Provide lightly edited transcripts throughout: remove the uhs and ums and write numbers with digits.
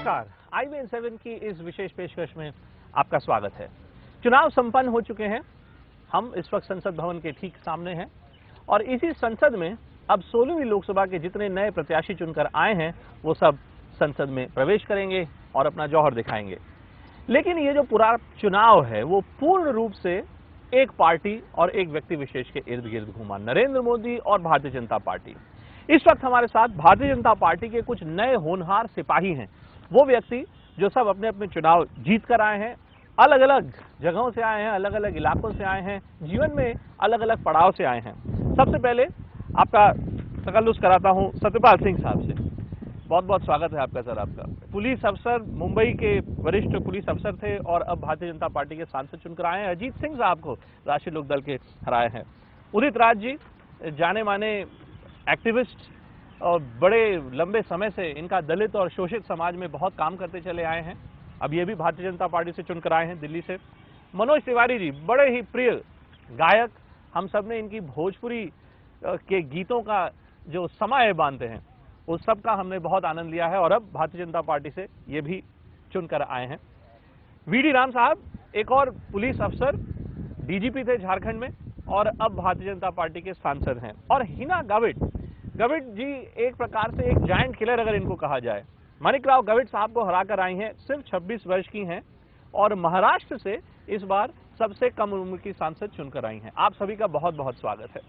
नमस्कार, IVN7 की इस विशेष पेशकश में आपका स्वागत है। चुनाव संपन्न हो चुके हैं। हम इस वक्त संसद भवन के ठीक सामने हैं और इसी संसद में अब 16वीं लोकसभा के जितने नए प्रत्याशी चुनकर आए हैं वो सब संसद में प्रवेश करेंगे और अपना जौहर दिखाएंगे। लेकिन ये जो पूरा चुनाव है वो पूर्ण रूप से एक पार्टी और एक व्यक्ति विशेष के इर्द गिर्द घूमा, नरेंद्र मोदी और भारतीय जनता पार्टी। इस वक्त हमारे साथ भारतीय जनता पार्टी के कुछ नए होनहार सिपाही हैं, वो व्यक्ति जो सब अपने अपने चुनाव जीत कर आए हैं, अलग अलग जगहों से आए हैं, अलग अलग इलाकों से आए हैं, जीवन में अलग अलग पड़ाव से आए हैं। सबसे पहले आपका तकल्लुस कराता हूं सत्यपाल सिंह साहब से। बहुत बहुत स्वागत है आपका सर। आपका पुलिस अफसर, मुंबई के वरिष्ठ पुलिस अफसर थे और अब भारतीय जनता पार्टी के सांसद चुनकर आए हैं। अजीत सिंह साहब को राष्ट्रीय लोकदल के हराए हैं। उदित राज जी जाने माने एक्टिविस्ट और बड़े लंबे समय से इनका दलित और शोषित समाज में बहुत काम करते चले आए हैं। अब ये भी भारतीय जनता पार्टी से चुनकर आए हैं दिल्ली से। मनोज तिवारी जी बड़े ही प्रिय गायक, हम सब ने इनकी भोजपुरी के गीतों का जो समय बांधते हैं उस सब का हमने बहुत आनंद लिया है और अब भारतीय जनता पार्टी से ये भी चुनकर आए हैं। वीडी राम साहब एक और पुलिस अफसर, डीजीपी थे झारखंड में और अब भारतीय जनता पार्टी के सांसद हैं। और हिना गावित जी एक प्रकार से एक जायंट किलर अगर इनको कहा जाए। माणिकराव गावित साहब को हराकर आई हैं, सिर्फ 26 वर्ष की हैं और महाराष्ट्र से इस बार सबसे कम उम्र की सांसद चुनकर आई हैं। आप सभी का बहुत बहुत स्वागत है।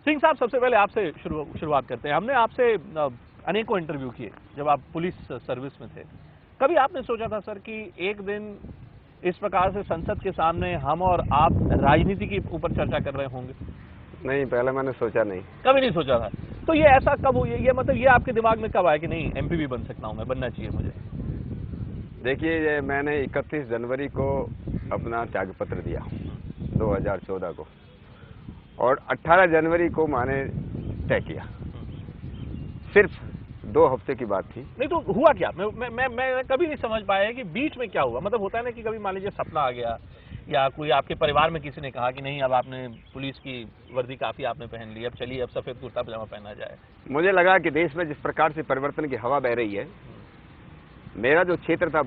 सिंह साहब, सबसे पहले आपसे शुरुआत करते हैं। हमने आपसे अनेकों इंटरव्यू किए जब आप पुलिस सर्विस में थे। कभी आपने सोचा था सर कि एक दिन इस प्रकार से संसद के सामने हम और आप राजनीति के ऊपर चर्चा कर रहे होंगे? नहीं, पहले मैंने सोचा नहीं, कभी नहीं सोचा था। तो ये ऐसा कब हुआ, ये मतलब ये आपके दिमाग में कब आया कि नहीं एमपी भी बन सकता हूँ, मैं बनना चाहिए मुझे? देखिए, मैंने 31 जनवरी को अपना त्यागपत्र दिया 2014 को और 18 जनवरी को मैंने तय किया। सिर्फ 2 हफ्ते की बात थी। नहीं तो हुआ क्या? मैं कभी नहीं समझ पाया कि बीच में क्या हुआ। मतलब होता है ना कि कभी मान लीजिए सपना आ गया या कोई आपके परिवार में किसी ने कहा कि नहीं अब आपने पुलिस की वर्दी काफी आपने पहन ली, अब चलिए अब सफेद कुर्ता पजामा पहना जाए। मुझे लगा कि देश में जिस प्रकार से परिवर्तन की हवा बह रही है, मेरा जो क्षेत्र था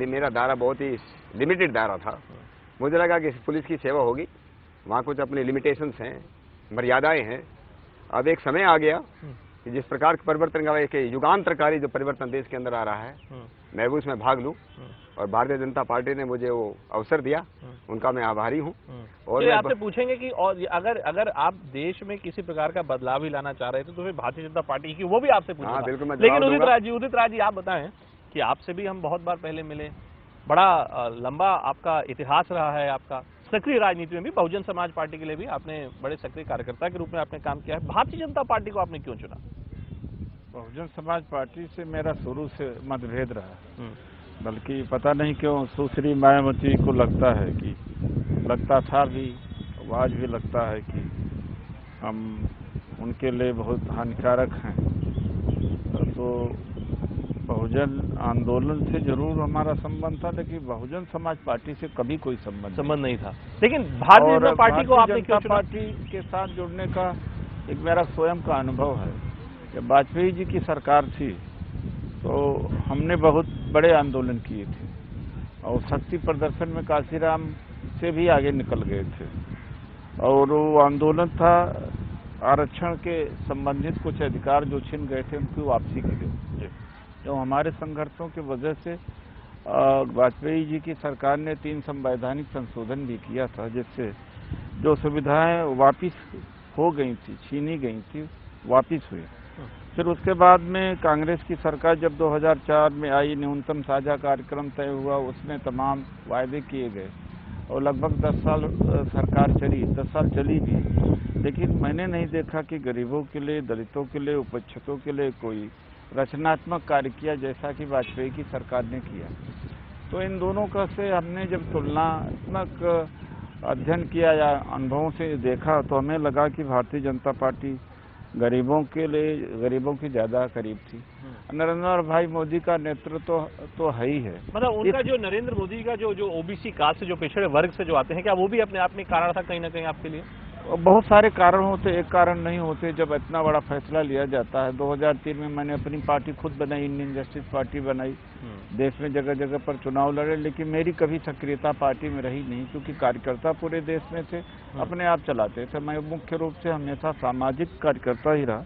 मेरा दायरा बहुत ही लिमिटेड दायरा था। मुझे लगा कि पुलिस की सेवा होगी, वहाँ कुछ अपने लिमिटेशंस हैं, मर्यादाएं हैं। अब एक समय आ गया कि जिस प्रकार के परिवर्तन का एक युगांतरकारी जो परिवर्तन देश के अंदर आ रहा है, मैं भी उसमें भाग लूं और भारतीय जनता पार्टी ने मुझे वो अवसर दिया, उनका मैं आभारी हूं। और तो आपसे पूछेंगे कि और अगर आप देश में किसी प्रकार का बदलाव ही लाना चाह रहे थे तो फिर भारतीय जनता पार्टी की वो भी आपसे पूछूंगा। हाँ, बिल्कुल। लेकिन उदित राज जी आप बताएं कि आपसे भी हम बहुत बार पहले मिले, बड़ा लंबा आपका इतिहास रहा है, आपका सक्रिय राजनीति में भी, बहुजन समाज पार्टी के लिए भी आपने बड़े सक्रिय कार्यकर्ता के रूप में आपने काम किया है। भारतीय जनता पार्टी को आपने क्यों चुना? बहुजन समाज पार्टी से मेरा शुरू से मतभेद रहा, बल्कि पता नहीं क्यों सुश्री मायावती को लगता था भी, आज भी लगता है कि हम उनके लिए बहुत हानिकारक हैं। तो बहुजन आंदोलन से जरूर हमारा संबंध था, लेकिन बहुजन समाज पार्टी से कभी कोई संबंध नहीं था। लेकिन भारतीय जनता पार्टी को आपने क्यों चुना? पार्टी के साथ जुड़ने का एक मेरा स्वयं का अनुभव है। जब वाजपेयी जी की सरकार थी तो हमने बहुत बड़े आंदोलन किए थे और शक्ति प्रदर्शन में काशीराम से भी आगे निकल गए थे। और वो आंदोलन था आरक्षण के संबंधित कुछ अधिकार जो छिन गए थे उनकी वापसी के लिए। जो हमारे संघर्षों की वजह से वाजपेयी जी की सरकार ने 3 संवैधानिक संशोधन भी किया था, जिससे जो सुविधाएं वापस हो गई थी, छीनी गई थी, वापस हुई। फिर उसके बाद में कांग्रेस की सरकार जब 2004 में आई, न्यूनतम साझा कार्यक्रम तय हुआ, उसमें तमाम वायदे किए गए और लगभग 10 साल सरकार चली, 10 साल चली भी। लेकिन मैंने नहीं देखा कि गरीबों के लिए, दलितों के लिए, उपेक्षितों के लिए कोई रचनात्मक कार्य किया जैसा कि वाजपेयी की सरकार ने किया। तो इन दोनों का से हमने जब तुलनात्मक अध्ययन किया या अनुभवों से देखा तो हमें लगा कि भारतीय जनता पार्टी गरीबों की ज़्यादा करीब थी। नरेंद्र भाई मोदी का नेतृत्व तो है ही है। मतलब उनका जो नरेंद्र मोदी का जो ओबीसी कास्ट से, जो पिछड़े वर्ग से जो आते हैं, क्या वो भी अपने आप में कारण था कहीं ना कहीं आपके लिए? बहुत सारे कारण होते, एक कारण नहीं होते। जब इतना बड़ा फैसला लिया जाता है, 2003 में मैंने अपनी पार्टी खुद बनाई, इंडियन जस्टिस पार्टी बनाई, देश में जगह जगह पर चुनाव लड़े, लेकिन मेरी कभी सक्रियता पार्टी में रही नहीं, क्योंकि कार्यकर्ता पूरे देश में थे, अपने आप चलाते थे। मैं मुख्य रूप से हमेशा सामाजिक कार्यकर्ता ही रहा।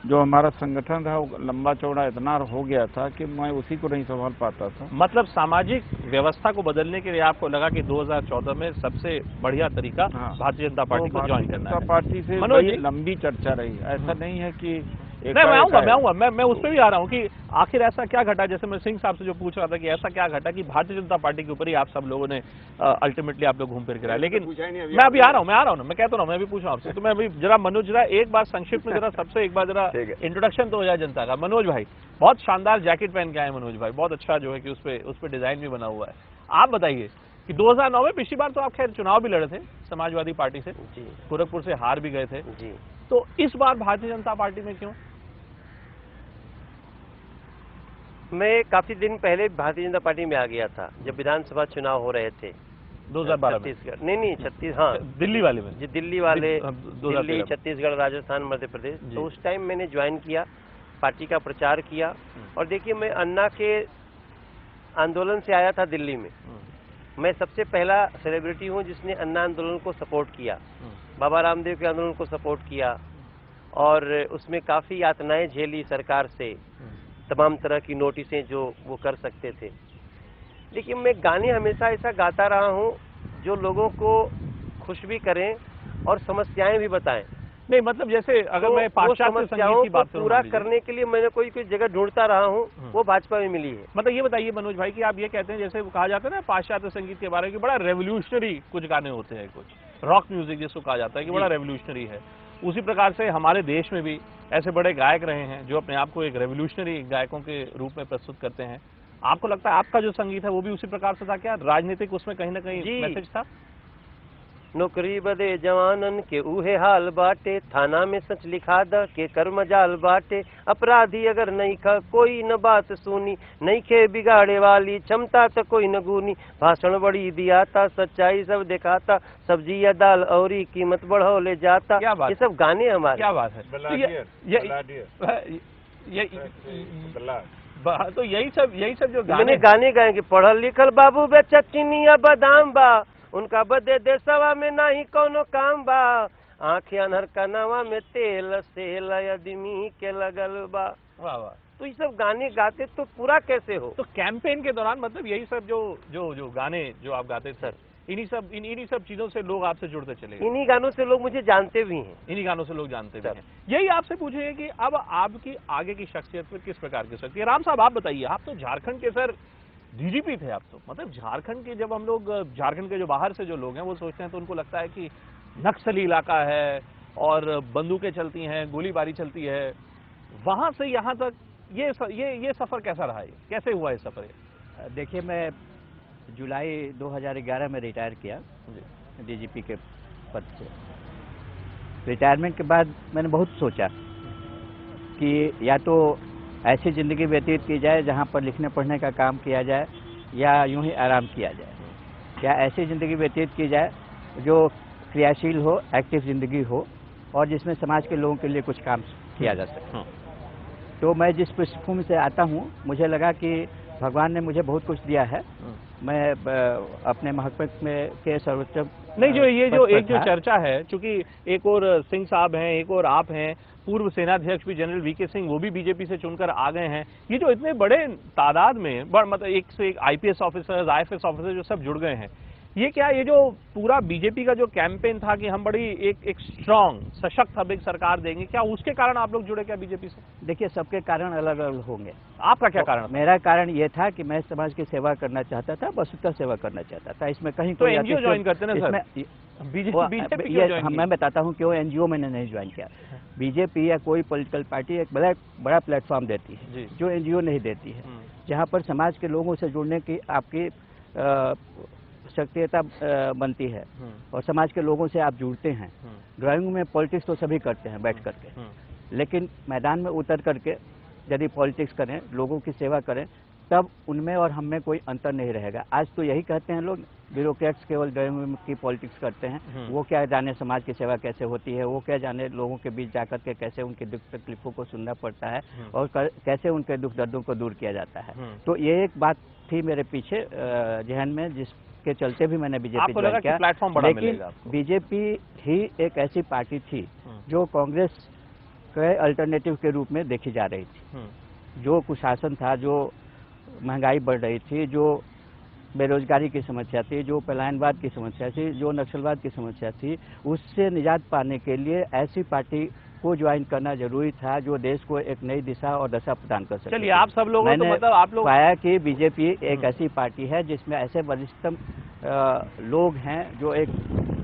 जो हमारा संगठन था वो लंबा चौड़ा इतना हो गया था कि मैं उसी को नहीं संभाल पाता था। मतलब सामाजिक व्यवस्था को बदलने के लिए आपको लगा कि 2014 में सबसे बढ़िया तरीका भारतीय जनता पार्टी को ज्वाइन करना है। पार्टी से मनोज जी, लंबी चर्चा रही, ऐसा नहीं है कि नहीं, मैं उस पर भी आ रहा हूँ कि आखिर ऐसा क्या घटा, जैसे मैं सिंह साहब से जो पूछ रहा था कि ऐसा क्या घटा कि भारतीय जनता पार्टी के ऊपर ही आप सब लोगों ने अल्टीमेटली आप लोग घूम फिर के आए। लेकिन मैं अभी आ रहा हूँ ना, मैं कहता हूँ, मैं भी पूछ रहा हूँ आपसे। तो मैं अभी जरा मनोज जरा एक बार संक्षिप्त में जरा सबसे एक बार जरा इंट्रोडक्शन तो हो जाए जनता का। मनोज भाई बहुत शानदार जैकेट पहन के आए मनोज भाई, बहुत अच्छा जो है कि उस पर डिजाइन भी बना हुआ है। आप बताइए कि 2009 में पिछली बार तो आप खैर चुनाव भी लड़े थे समाजवादी पार्टी से, गोरखपुर से हार भी गए थे, तो इस बार भारतीय जनता पार्टी में क्यों? मैं काफी दिन पहले भारतीय जनता पार्टी में आ गया था जब विधानसभा चुनाव हो रहे थे 2012 में। छत्तीसगढ़ नहीं छत्तीस, हाँ दिल्ली वाले में जी, दिल्ली वाले, दिल्ली, छत्तीसगढ़, राजस्थान, मध्य प्रदेश। तो उस टाइम मैंने ज्वाइन किया, पार्टी का प्रचार किया। और देखिए, मैं अन्ना के आंदोलन से आया था दिल्ली में। मैं सबसे पहला सेलिब्रिटी हूँ जिसने अन्ना आंदोलन को सपोर्ट किया, बाबा रामदेव के आंदोलन को सपोर्ट किया, और उसमें काफी यातनाएं झेली सरकार से, तमाम तरह की नोटिसें जो वो कर सकते थे। लेकिन मैं गाने हमेशा ऐसा गाता रहा हूँ जो लोगों को खुश भी करें और समस्याएं भी बताएं। नहीं मतलब जैसे अगर मैं पाश्चात्य संगीत की बात करूं, पूरा करने के लिए मैंने कोई जगह ढूंढता रहा हूँ, वो भाजपा में मिली है। मतलब ये बताइए मनोज भाई कि आप ये कहते हैं, जैसे कहा जाता है ना पाश्चात्य संगीत के बारे में कि बड़ा रेवोल्यूशनरी कुछ गाने होते हैं, कुछ रॉक म्यूजिक जिसको कहा जाता है कि बड़ा रेवोल्यूशनरी है, उसी प्रकार से हमारे देश में भी ऐसे बड़े गायक रहे हैं जो अपने आप को एक रेवोल्यूशनरी गायकों के रूप में प्रस्तुत करते हैं। आपको लगता है आपका जो संगीत है वो भी उसी प्रकार से था क्या? राजनीतिक उसमें कहीं ना कहीं मैसेज था? नौकरी बदे जवानन के उहे हाल बाटे, थाना में सच लिखा द के कर्म जाल बाटे, अपराधी अगर नहीं खा कोई न बात सुनी, नहीं खे बिगाड़े वाली क्षमता तो कोई न गुनी, भाषण बड़ी दिया था सच्चाई सब दिखाता, सब्जी या दाल और कीमत बढ़ो ले जाता। ये सब गाने हमारे। क्या बात है। तो यही सब जो मैंने गाने गाए कि पढ़ल लिखल बाबू बेचा चिनिया बादाम बा, उनका बदे देशवा में नहीं कोनो काम बा, आँखें अनहर कनवा में तेल सेल आदमी के लगल बा। वाह वाह। तो ये सब गाने गाते तो पूरा कैसे हो? तो कैंपेन के दौरान मतलब यही सब जो गाने जो आप गाते सर, इन्हीं सब चीजों से लोग आपसे जुड़ते चले गए? इन्हीं गानों से लोग मुझे जानते भी हैं। इन्हीं गानों से लोग जानते भी हैं। यही आपसे पूछे कि अब आपकी आगे की शख्सियत पर किस प्रकार की शक्ति है? राम साहब आप बताइए, आप तो झारखंड के सर डीजीपी थे आप तो, मतलब झारखंड के, जब हम लोग झारखंड के जो बाहर से जो लोग हैं वो सोचते हैं तो उनको लगता है कि नक्सली इलाका है और बंदूकें चलती हैं, गोलीबारी चलती है, वहां से यहाँ तक ये सफर कैसा रहा है, कैसे हुआ ये सफर? देखिए, मैं जुलाई 2011 में रिटायर किया डीजीपी के पद से। रिटायरमेंट के बाद मैंने बहुत सोचा कि या तो ऐसी ज़िंदगी व्यतीत की जाए जहाँ पर लिखने पढ़ने का काम किया जाए या यूं ही आराम किया जाए, या ऐसी ज़िंदगी व्यतीत की जाए जो क्रियाशील हो, एक्टिव ज़िंदगी हो और जिसमें समाज के लोगों के लिए कुछ काम किया जा सके। तो मैं जिस पृष्ठभूमि से आता हूँ, मुझे लगा कि भगवान ने मुझे बहुत कुछ दिया है। मैं अपने महकमे में के सर्वोच्च नहीं, जो चर्चा है, चूंकि एक और सिंह साहब हैं, एक और आप हैं, पूर्व सेनाध्यक्ष भी जनरल वीके सिंह, वो भी बीजेपी से चुनकर आ गए हैं। ये जो इतने बड़े तादाद में मतलब एक से एक आईपीएस ऑफिसर्स, आईएफएस ऑफिसर जो सब जुड़ गए हैं, ये क्या, ये जो पूरा बीजेपी का जो कैंपेन था कि हम बड़ी एक स्ट्रांग सशक्त अब एक सरकार देंगे, क्या उसके कारण आप लोग जुड़े क्या बीजेपी से? देखिए, सबके कारण अलग अलग होंगे। आपका क्या कारण? मेरा कारण ये था कि मैं समाज की सेवा करना चाहता था, वस्तुतः सेवा करना चाहता था। इसमें कहीं तो एनजीओ ज्वाइन करते ना सर? बीजेपी मैं बताता हूँ क्यों एनजीओ मैंने नहीं ज्वाइन किया। बीजेपी या कोई पॉलिटिकल पार्टी एक बड़ा प्लेटफॉर्म देती है जो एनजीओ नहीं देती है, जहाँ पर समाज के लोगों से जुड़ने की आपकी सक्रियता बनती है और समाज के लोगों से आप जुड़ते हैं। ड्राइंग रूम में पॉलिटिक्स तो सभी करते हैं बैठ करके, लेकिन मैदान में उतर करके यदि पॉलिटिक्स करें, लोगों की सेवा करें, तब उनमें और हम में कोई अंतर नहीं रहेगा। आज तो यही कहते हैं लोग, ब्यूरोक्रेट्स केवल ड्राइंग की पॉलिटिक्स करते हैं। वो क्या जाने समाज की सेवा कैसे होती है, वो क्या जाने लोगों के बीच जाकर के कैसे उनके दुख तकलीफों को सुनना पड़ता है और कैसे उनके दुख दर्दों को दूर किया जाता है। तो ये एक बात थी मेरे पीछे जहन में, जिसके चलते भी मैंने बीजेपी ज्वाइन किया। प्लेटफॉर्म बड़ा लेकिन मिलेगा आपको। बीजेपी ही एक ऐसी पार्टी थी जो कांग्रेस के अल्टरनेटिव के रूप में देखी जा रही थी। जो कुशासन था, जो महंगाई बढ़ रही थी, जो बेरोजगारी की समस्या थी, जो पलायनवाद की समस्या थी, जो नक्सलवाद की समस्या थी, उससे निजात पाने के लिए ऐसी पार्टी को ज्वाइन करना जरूरी था जो देश को एक नई दिशा और दशा प्रदान कर सके। चलिए, आप सब लोगों तो मतलब आप लोग पाया कि बीजेपी एक ऐसी पार्टी है जिसमें ऐसे वरिष्ठतम लोग हैं जो एक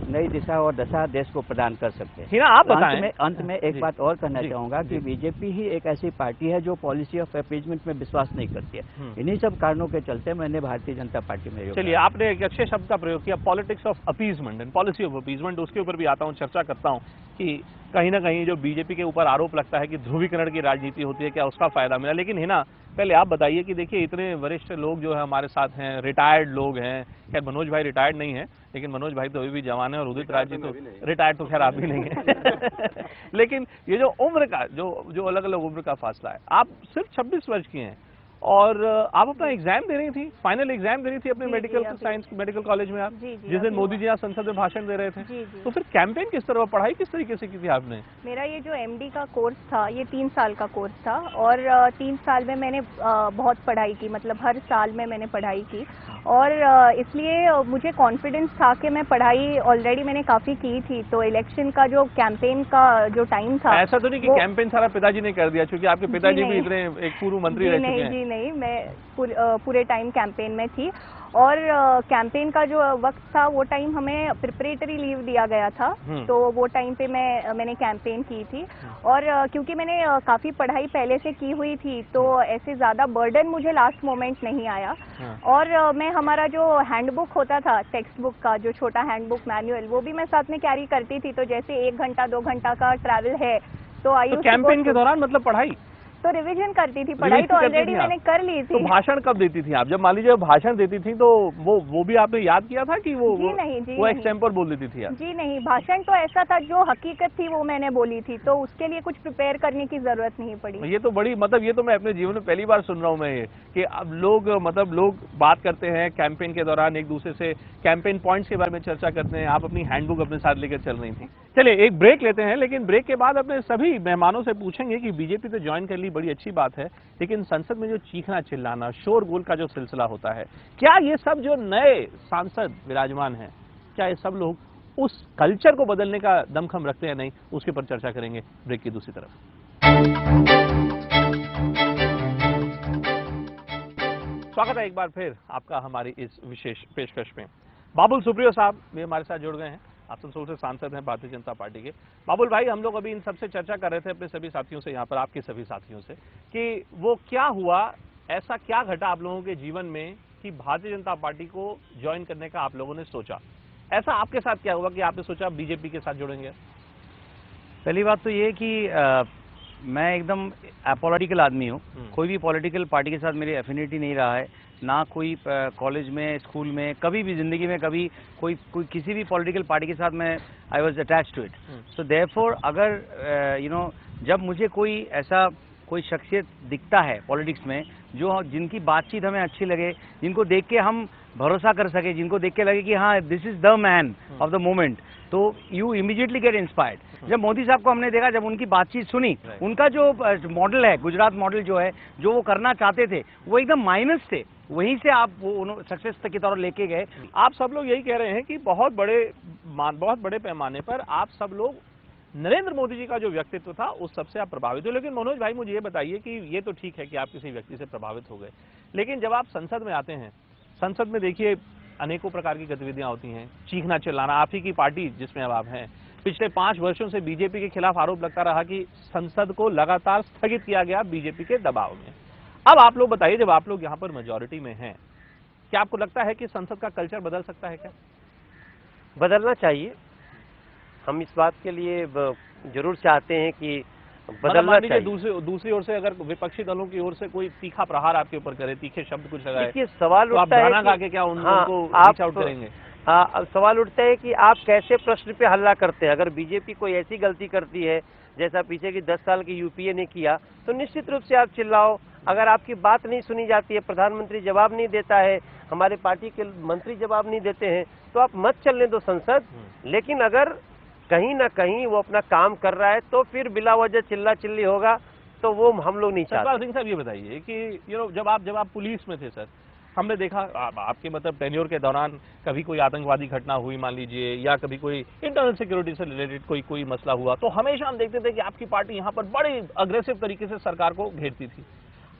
नई दिशा और दशा देश को प्रदान कर सकते हैं। हिना, आप बताएं। अंत में एक बात और कहना चाहूंगा कि बीजेपी ही एक ऐसी पार्टी है जो पॉलिसी ऑफ अपीजमेंट में विश्वास नहीं करती है। इन्हीं सब कारणों के चलते मैंने भारतीय जनता पार्टी में चलिए, आपने एक अच्छे शब्द का प्रयोग किया, politics of appeasement and policy of appeasement. उसके ऊपर भी आता हूं, चर्चा करता हूं कि कहीं ना कहीं जो बीजेपी के ऊपर आरोप लगता है कि ध्रुवीकरण की राजनीति होती है, क्या उसका फायदा मिला। लेकिन हिना, पहले आप बताइए कि देखिए इतने वरिष्ठ लोग जो है हमारे साथ हैं, रिटायर्ड लोग हैं। खैर मनोज भाई रिटायर्ड नहीं है, लेकिन मनोज भाई तो अभी भी जवान है, और उदित राज जी तो रिटायर्ड तो खैर आप भी नहीं है। लेकिन ये जो उम्र का जो अलग अलग उम्र का फासला है, आप सिर्फ 26 वर्ष की हैं और आप अपना एग्जाम दे रही थी, फाइनल एग्जाम दे रही थी अपने मेडिकल साइंस मेडिकल कॉलेज में आप, जिस दिन मोदी जी यहाँ संसद में भाषण दे रहे थे। तो फिर कैंपेन किस तरह, पढ़ाई किस तरीके से की थी आपने? मेरा ये जो एमडी का कोर्स था, ये 3 साल का कोर्स था और 3 साल में मैंने बहुत पढ़ाई की, मतलब हर साल में मैंने पढ़ाई की और इसलिए मुझे कॉन्फिडेंस था कि मैं पढ़ाई ऑलरेडी मैंने काफ़ी की थी। तो इलेक्शन का जो कैंपेन का जो टाइम था, ऐसा तो नहीं कि कैंपेन सारा पिताजी ने कर दिया, क्योंकि आपके पिताजी भी इतने एक पूर्व मंत्री रह चुके हैं। नहीं, मैं पूरे टाइम कैंपेन में थी और कैंपेन का जो वक्त था वो टाइम हमें प्रिपरेटरी लीव दिया गया था, तो वो टाइम पे मैंने कैंपेन की थी और क्योंकि मैंने काफ़ी पढ़ाई पहले से की हुई थी तो ऐसे ज़्यादा बर्डन मुझे लास्ट मोमेंट नहीं आया। और मैं हमारा जो हैंडबुक होता था, टेक्स्ट बुक का जो छोटा हैंडबुक मैनुअल, वो भी मैं साथ में कैरी करती थी। तो जैसे 1 घंटा 2 घंटा का ट्रैवल है तो कैंपेन के दौरान मतलब पढ़ाई तो रिवीजन करती थी, पढ़ाई तो ऑलरेडी मैंने कर ली थी। तो भाषण कब देती थी आप? जब मान लीजिए भाषण देती थी तो वो भी आपने याद किया था कि वो एक्सटेम्पर बोल देती थी आप? जी नहीं, भाषण तो ऐसा था जो हकीकत थी वो मैंने बोली थी, तो उसके लिए कुछ प्रिपेयर करने की जरूरत नहीं पड़ी। ये तो बड़ी मतलब ये तो मैं अपने जीवन में पहली बार सुन रहा हूँ मैं ये, कि अब लोग बात करते हैं कैंपेन के दौरान, एक दूसरे से कैंपेन पॉइंट्स के बारे में चर्चा करते हैं। आप अपनी हैंडबुक अपने साथ लेकर चल रही थी। चलिए एक ब्रेक लेते हैं, लेकिन ब्रेक के बाद अपने सभी मेहमानों से पूछेंगे कि बीजेपी तो ज्वाइन कर ली, बड़ी अच्छी बात है, लेकिन संसद में जो चीखना चिल्लाना, शोरगुल का जो सिलसिला होता है, क्या ये सब जो नए सांसद विराजमान हैं, क्या ये सब लोग उस कल्चर को बदलने का दमखम रखते हैं? नहीं, उसके ऊपर चर्चा करेंगे ब्रेक की दूसरी तरफ। स्वागत है एक बार फिर आपका हमारी इस विशेष पेशकश में। बाबुल सुप्रियो साहब भी हमारे साथ जुड़ गए हैं, आसनसोल से सांसद हैं भारतीय जनता पार्टी के। बाबुल भाई, हम लोग अभी इन सबसे चर्चा कर रहे थे अपने सभी साथियों से, यहाँ पर आपके सभी साथियों से, कि वो क्या हुआ, ऐसा क्या घटा आप लोगों के जीवन में कि भारतीय जनता पार्टी को ज्वाइन करने का आप लोगों ने सोचा? ऐसा आपके साथ क्या हुआ कि आपने सोचा बीजेपी के साथ जुड़ेंगे? पहली बात तो ये कि मैं एकदम अपोलिटिकल आदमी हूँ, कोई भी पॉलिटिकल पार्टी के साथ मेरी एफिनिटी नहीं रहा है, ना कोई कॉलेज में, स्कूल में, कभी भी जिंदगी में कभी कोई किसी भी पॉलिटिकल पार्टी के साथ मैं I was attach to it. So therefore अगर जब मुझे कोई शख्सियत दिखता है पॉलिटिक्स में जिनकी बातचीत हमें अच्छी लगे, जिनको देख के हम भरोसा कर सके, जिनको देख के लगे कि हाँ this is the man of the moment, तो यू इमीडिएटली गेट इंस्पायर्ड। जब मोदी साहब को हमने देखा, जब उनकी बातचीत सुनी, उनका जो मॉडल है, गुजरात मॉडल जो है, जो वो करना चाहते थे, वो एकदम माइनस थे, वहीं से आप वो सक्सेस की तरफ लेके गए। आप सब लोग यही कह रहे हैं कि बहुत बड़े पैमाने पर आप सब लोग नरेंद्र मोदी जी का जो व्यक्तित्व था उस सबसे आप प्रभावित हो। लेकिन मनोज भाई, मुझे ये बताइए कि ये तो ठीक है कि आप किसी व्यक्ति से प्रभावित हो गए, लेकिन जब आप संसद में आते हैं, संसद में देखिए अनेकों प्रकार की गतिविधियां होती हैं, चीखना चिल्लाना, आप ही की पार्टी जिसमें अब आप हैं, पिछले 5 वर्षों से बीजेपी के खिलाफ आरोप लगता रहा कि संसद को लगातार स्थगित किया गया बीजेपी के दबाव में। अब आप लोग बताइए, जब आप लोग यहाँ पर मेजॉरिटी में हैं, क्या आपको लगता है कि संसद का कल्चर बदल सकता है? क्या बदलना चाहिए? हम इस बात के लिए जरूर चाहते हैं कि बदलना चाहिए। दूसरी ओर से अगर विपक्षी दलों की ओर से कोई तीखा प्रहार आपके ऊपर करे, तीखे शब्द कुछ लगाए, देखिए सवाल तो आप उठता है गाना कि गा के क्या उनको रीच आउट करेंगे? अब सवाल उठता है कि आप कैसे प्रश्न पे हल्ला करते हैं। अगर बीजेपी कोई ऐसी गलती करती है जैसा पीछे की 10 साल की यूपीए ने किया, तो निश्चित रूप से आप चिल्लाओ। अगर आपकी बात नहीं सुनी जाती है, प्रधानमंत्री जवाब नहीं देता है, हमारे पार्टी के मंत्री जवाब नहीं देते हैं, तो आप मत चलने दो संसद। लेकिन अगर कहीं ना कहीं वो अपना काम कर रहा है तो फिर बिला वजह चिल्ला चिल्ली होगा, तो वो हम लोग नहीं चाहते। सतपाल सिंह साहब, ये बताइए कि जब आप पुलिस में थे सर, हमने देखा आपके मतलब टेन्योर के दौरान कभी कोई आतंकवादी घटना हुई मान लीजिए, या कभी कोई इंटरनल सिक्योरिटी से रिलेटेड कोई मसला हुआ, तो हमेशा हम देखते थे कि आपकी पार्टी यहाँ पर बड़ी अग्रेसिव तरीके से सरकार को घेरती थी।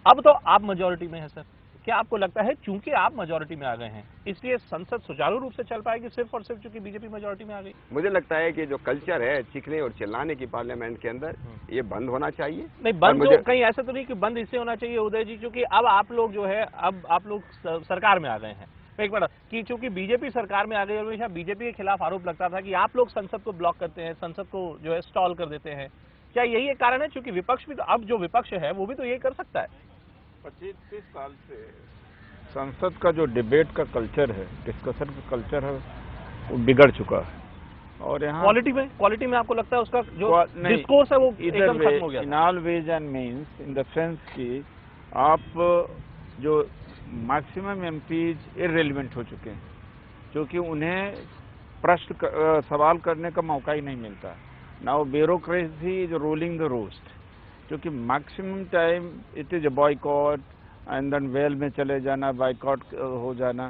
अब तो आप मेजोरिटी में है सर, क्या आपको लगता है चूंकि आप मेजोरिटी में आ गए हैं इसलिए संसद सुचारू रूप से चल पाएगी सिर्फ और सिर्फ चूंकि बीजेपी मेजोरिटी में आ गई? मुझे लगता है कि जो कल्चर है चीखने और चिल्लाने की पार्लियामेंट के अंदर, ये बंद होना चाहिए। नहीं, बंद तो कहीं ऐसा तो नहीं कि बंद इससे होना चाहिए उदय जी, क्योंकि अब आप लोग जो है, अब आप लोग सरकार में आ गए हैं। एक बार कि चूंकि बीजेपी सरकार में आ गई और हमेशा बीजेपी के खिलाफ आरोप लगता था कि आप लोग संसद को ब्लॉक करते हैं, संसद को जो है स्टॉल कर देते हैं, क्या यही एक कारण है? चूंकि विपक्ष भी तो, अब जो विपक्ष है वो भी तो यही कर सकता है। 25-30 साल से संसद का जो डिबेट का कल्चर है, डिस्कशन का कल्चर है, वो बिगड़ चुका है। और यहाँ क्वालिटी में आपको लगता है उसका जो डिस्कोर्स है वो एकदम खत्म हो गया? In all ways and means, in the sense कि आप जो मैक्सिमम एमपीज इररिलेवेंट हो चुके हैं, क्योंकि उन्हें सवाल करने का मौका ही नहीं मिलता। Now bureaucracy is ruling the roost, क्योंकि maximum time it is a boycott and then well में चले जाना, बाइकआउट हो जाना,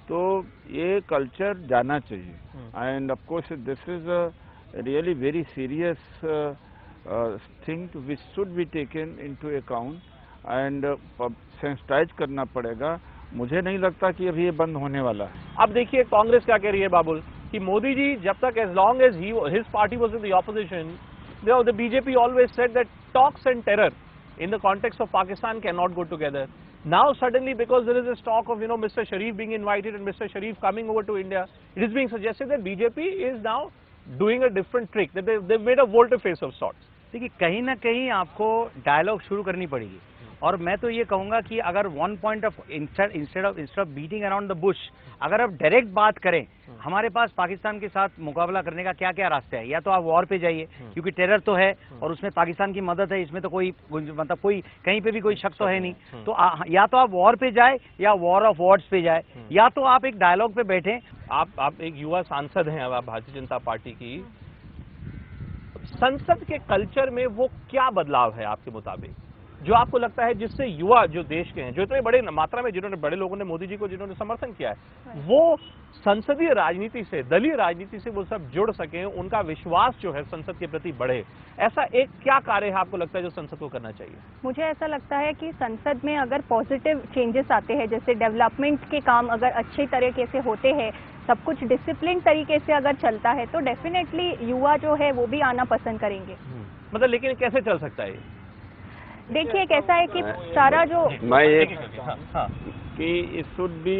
तो ये कल्चर जाना चाहिए। And of course this is a really very serious thing which should be taken into account and sensitize करना पड़ेगा। मुझे नहीं लगता कि अभी ये बंद होने वाला है। अब देखिए कांग्रेस क्या कह रही है बाबुल, कि मोदी जी जब तक as long as his party was in the opposition, the BJP always said that talks and terror in the context of Pakistan cannot go together. Now suddenly, because there is a talk of Mr. Sharif being invited and Mr. Sharif coming over to India, it is being suggested that BJP is now doing a different trick, that they've made a volte-face of sorts. देखिए कहीं ना कहीं आपको dialogue शुरू करनी पड़ेगी, और मैं तो ये कहूंगा कि अगर one point of instead of beating around the Bush, अगर आप डायरेक्ट बात करें, हमारे पास पाकिस्तान के साथ मुकाबला करने का क्या क्या रास्ते हैं। या तो आप वॉर पे जाइए, क्योंकि टेरर तो है और उसमें पाकिस्तान की मदद है, इसमें तो कोई मतलब कोई कहीं पे भी कोई शक तो है नहीं। तो या तो आप वॉर पे जाए या वॉर ऑफ वर्ड्स पे जाए, या तो आप एक डायलॉग पे बैठे। आप एक युवा सांसद हैं, अब आप भारतीय जनता पार्टी की, संसद के कल्चर में वो क्या बदलाव है आपके मुताबिक जो आपको लगता है जिससे युवा जो देश के हैं, जो इतने बड़े मात्रा में जिन्होंने, बड़े लोगों ने मोदी जी को जिन्होंने समर्थन किया है, वो संसदीय राजनीति से, दलीय राजनीति से वो सब जुड़ सके, उनका विश्वास जो है संसद के प्रति बढ़े, ऐसा एक क्या कार्य है आपको लगता है जो संसद को करना चाहिए? मुझे ऐसा लगता है कि संसद में अगर पॉजिटिव चेंजेस आते हैं, जैसे डेवलपमेंट के काम अगर अच्छे तरीके से होते हैं, सब कुछ डिसिप्लिन तरीके से अगर चलता है, तो डेफिनेटली युवा जो है वो भी आना पसंद करेंगे। मतलब लेकिन कैसे चल सकता है? देखिए कैसा है कि सारा जो कि it should be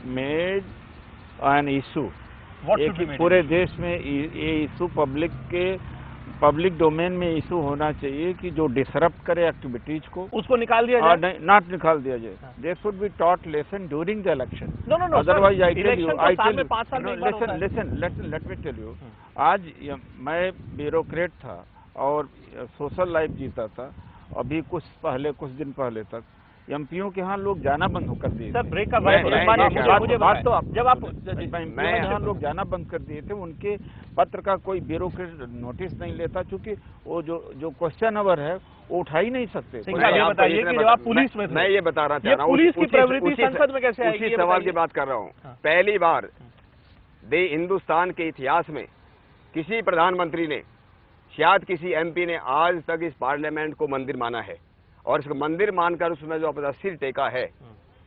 made an issue, पूरे देश में ये इशू पब्लिक डोमेन में इशू होना चाहिए कि जो डिसरप्ट करे एक्टिविटीज को, उसको निकाल दिया जाए, नॉट निकाल दिया जाए। They should be taught lesson during the election. No, otherwise I tell you, listen, let me tell you, आज मैं ब्यूरोक्रेट था और सोशल लाइफ जीता था, अभी कुछ दिन पहले तक एमपीओ के यहाँ लोग जाना बंद कर दिए। सर ब्रेक का बात तो जब आप मैं यहाँ लोग जाना बंद कर दिए थे, उनके पत्र का कोई ब्यूरोक्रेट नोटिस नहीं लेता, क्योंकि वो जो क्वेश्चन आवर है वो उठा ही नहीं सकते। ये बताइए कि जब आप पुलिस में थे, मैं ये बता रहा था, पुलिस की प्रवृत्ति संसद में कैसे आएगी? उसी सवाल की बात कर रहा हूँ। पहली बार हिंदुस्तान के इतिहास में किसी प्रधानमंत्री ने, शायद किसी एमपी ने आज तक इस पार्लियामेंट को मंदिर माना है, और इसको मंदिर मानकर उसमें जो अपना सिर टेका है,